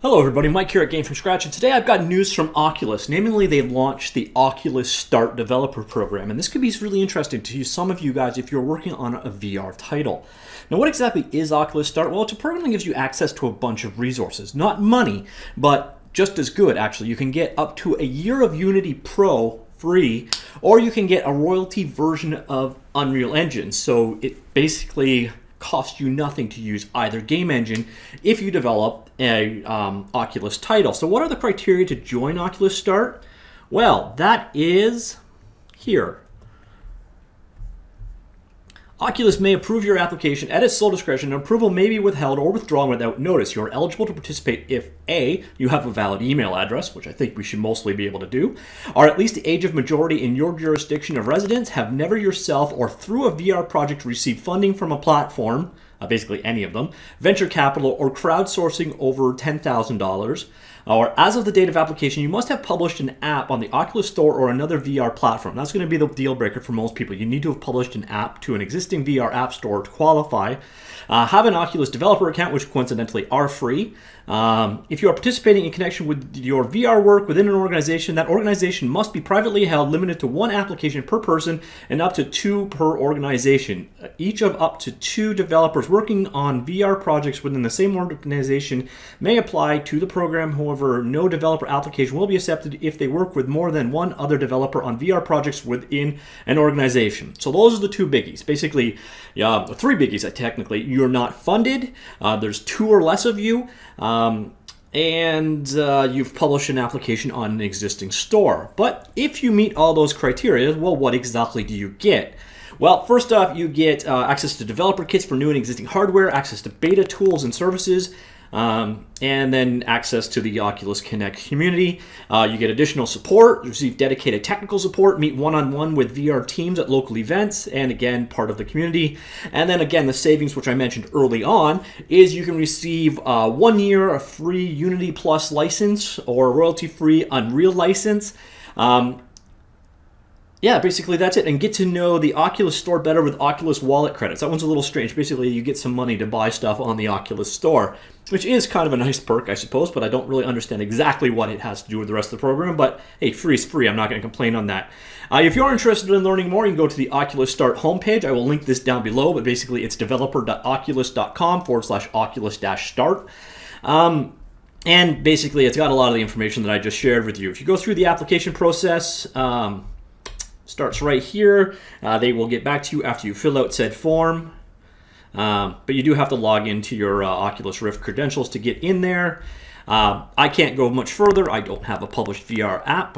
Hello everybody, Mike here at Game From Scratch, and today I've got news from Oculus. Namely, they've launched the Oculus Start Developer Program, and this could be really interesting to some of you guys if you're working on a VR title. Now, what exactly is Oculus Start? Well, it's a program that gives you access to a bunch of resources. Not money, but just as good, actually. You can get up to a year of Unity Pro free, or you can get a royalty version of Unreal Engine. So it basically costs you nothing to use either game engine if you develop a Oculus title. So what are the criteria to join Oculus Start? Well, that is here. Oculus may approve your application at its sole discretion, and approval may be withheld or withdrawn without notice. You are eligible to participate if A, you have a valid email address, which I think we should mostly be able to do, are at least the age of majority in your jurisdiction of residence, have never yourself or through a VR project received funding from a platform, basically any of them, venture capital, or crowdsourcing over $10,000, or as of the date of application, you must have published an app on the Oculus Store or another VR platform. That's going to be the deal breaker for most people. You need to have published an app to an existing VR app store to qualify. Have an Oculus developer account, which coincidentally are free. If you are participating in connection with your VR work within an organization, that organization must be privately held, limited to one application per person and up to 2 per organization. Each of up to 2 developers working on VR projects within the same organization may apply to the program. However, no developer application will be accepted if they work with more than one other developer on VR projects within an organization. So those are the 2 biggies. Basically, 3 biggies technically. You're not funded, there's 2 or less of you, and you've published an application on an existing store. But if you meet all those criteria, well, what exactly do you get? Well, first off, you get access to developer kits for new and existing hardware, access to beta tools and services, and then access to the Oculus Connect community. You get additional support, receive dedicated technical support, meet one-on-one with VR teams at local events, and again, part of the community. And then again, the savings, which I mentioned early on, is you can receive 1 year of free Unity Plus license or royalty-free Unreal license. Yeah, basically that's it. And get to know the Oculus Store better with Oculus Wallet credits. That one's a little strange. Basically, you get some money to buy stuff on the Oculus Store, which is kind of a nice perk, I suppose, but I don't really understand exactly what it has to do with the rest of the program. But hey, free is free. I'm not going to complain on that. If you're interested in learning more, you can go to the Oculus Start homepage. I will link this down below, but basically it's developer.oculus.com/Oculus-start. And basically, it's got a lot of the information that I just shared with you. If you go through the application process, starts right here. They will get back to you after you fill out said form. But you do have to log into your Oculus Rift credentials to get in there. I can't go much further. I don't have a published VR app.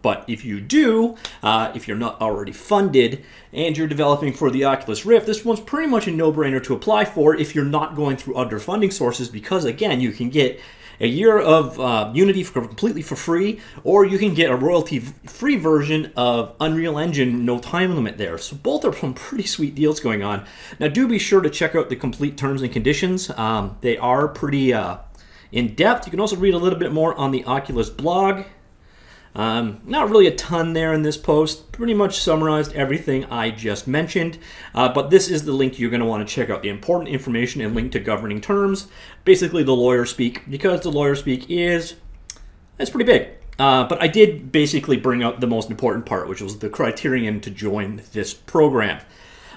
But if you do, if you're not already funded and you're developing for the Oculus Rift, this one's pretty much a no-brainer to apply for if you're not going through other funding sources, because again, you can get a year of Unity completely for free, or you can get a royalty-free version of Unreal Engine, no time limit there. So both are some pretty sweet deals going on. Now do be sure to check out the complete terms and conditions. They are pretty in-depth. You can also read a little bit more on the Oculus blog. Not really a ton there in this post. Pretty much summarized everything I just mentioned. But this is the link you're going to want to check out. The important information and link to governing terms. Basically the lawyer speak, because the lawyer speak it's pretty big. But I did basically bring out the most important part, which was the criterion to join this program.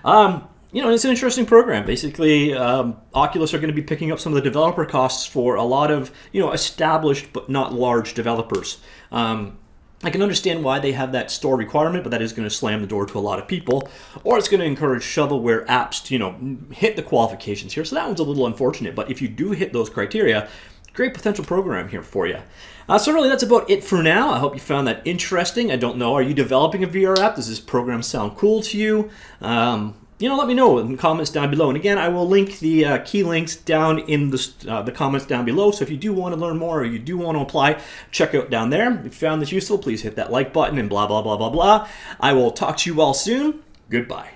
You know, it's an interesting program. Basically, Oculus are going to be picking up some of the developer costs for a lot of, established but not large developers. I can understand why they have that store requirement, but that is going to slam the door to a lot of people, or it's going to encourage shovelware apps to, hit the qualifications here. So that one's a little unfortunate, but if you do hit those criteria, great potential program here for you. So really, that's about it for now. I hope you found that interesting. I don't know, are you developing a VR app? Does this program sound cool to you? Let me know in the comments down below. And again, I will link the key links down in the comments down below. So if you do want to learn more or you do want to apply, check out down there. If you found this useful, please hit that like button and blah, blah, blah, blah, blah. I will talk to you all soon. Goodbye.